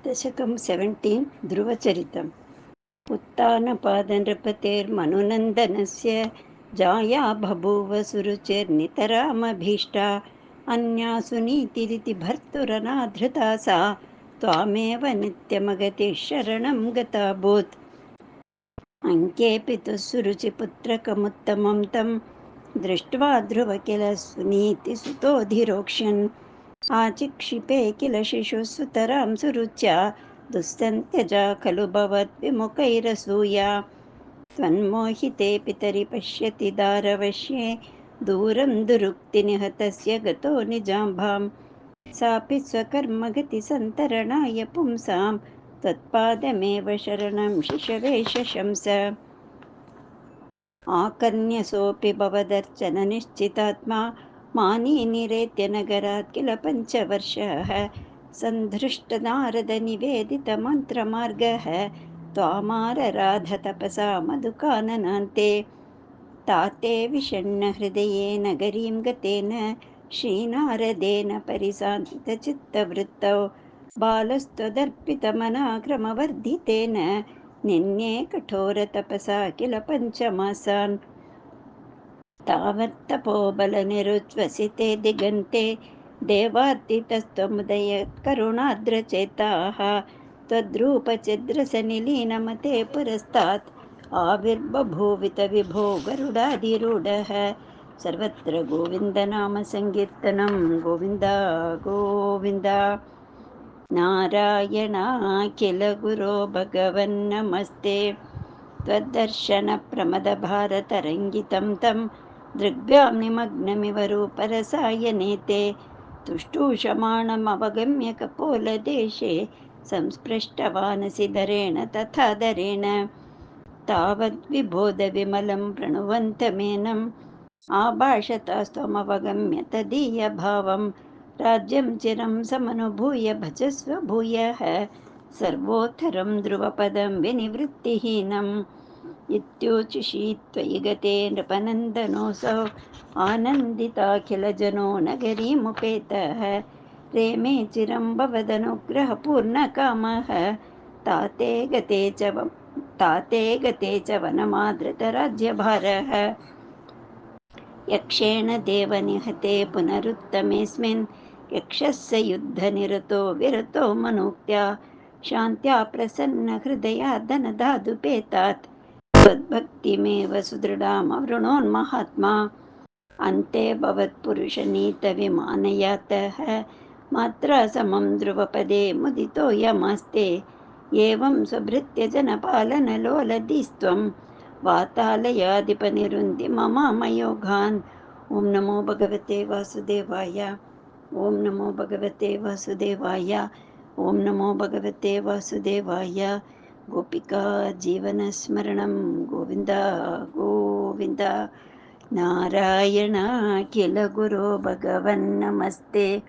दशकं 17 ध्रुवचरितम्। उत्तानपादनृपतेर्मनुनन्दनस्य जाया बभूव सुरुचिर्नितरामभीष्टा। अन्या सुनीतिरिति भर्तुरनाधृता सा त्वामेव नित्यमगतिः शरणं गताभूत्। अङ्के पितुः सुरुचिपुत्रकमुत्तमं तं दृष्ट्वा ध्रुव किल सुनीतिसुतोऽधिरोक्ष्यन्। आचिक्षिपे किल शिशुः सुतरां सुरुच्या दुस्सन्त्यजा खलु भवद्विमुखैरसूया। त्वन्मोहिते पितरि पश्यति दारवश्ये दूरं दुरुक्तिनिहतस्य गतो निजाम्भां। सापि स्वकर्मगतिसन्तरणाय पुंसां त्वत्पादमेव शरणं शिशवे शशंस। आकर्ण्यसोऽपि भवदर्चननिश्चितात्मा मानी निरेत्य नगरात् किल पञ्चवर्षः। सन्धृष्टनारदनिवेदितमन्त्रमार्गः त्वामारराध तपसा मधुकाननान्ते। ताते विषण्णहृदये नगरीं गतेन श्रीनारदेन परिसान्त्वितचित्तवृत्तौ बालस्त्वदर्पितमनाक्रमवर्धितेन निन्ये कठोरतपसा किल पञ्चमासान्। तावत्तपोबलनिरुज्वसिते दिगन्ते देवार्तितस्त्वमुदयत्करुणार्द्रचेताः। त्वद्रूपचिद्रसनिलीनमते पुरस्तात् आविर्बभूवित विभो गरुडाधिरूढः। सर्वत्र गोविन्दनामसङ्कीर्तनं गोविन्द गोविन्द। नारायणाखिल गुरो भगवन्नमस्ते। त्वद्दर्शनप्रमदभारतरङ्गितं तं दृग्भ्यां निमग्नमिव रूपरसायनेते। तुष्टूषमाणमवगम्य कपोलदेशे संस्पृष्टवानसिधरेण तथा दरेण। तावद्विबोधविमलं प्रणुवन्तमेनम् आभाषतास्त्वमवगम्य तदीयभावं। राज्यं चिरं समनुभूय भजस्व भूयः सर्वोत्तरं ध्रुवपदं विनिवृत्तिहीनम्। इत्योचिषि त्वयि गते नृपनन्दनोऽसौ आनन्दिताखिलजनो नगरीमुपेतः। रेमे चिरं भवदनुग्रहपूर्णकामः ताते गते च वनमादृतराज्यभारः। यक्षेण देवनिहते पुनरुत्तमेऽस्मिन् यक्षस्य युद्धनिरतो विरतो मनोक्त्या। शान्त्या प्रसन्नहृदया धनधातुपेतात् त्वद्भक्तिमेव सुदृढामवृणोन्महात्मा। अन्ते भवत्पुरुषनीतविमानयातः मात्रा समं ध्रुवपदे मुदितोऽयमास्ते। एवं स्वभृत्य जनपालनलोलधिस्त्वं वातालयाधिपनिरुन्धि ममामयोघान्। ॐ नमो भगवते वासुदेवाय। ॐ नमो भगवते वासुदेवाय। ॐ नमो भगवते वासुदेवाय। गोपिका जीवनस्मरणं गोविन्द गोविन्द। नारायणाखिल गुरो भगवन्नमस्ते।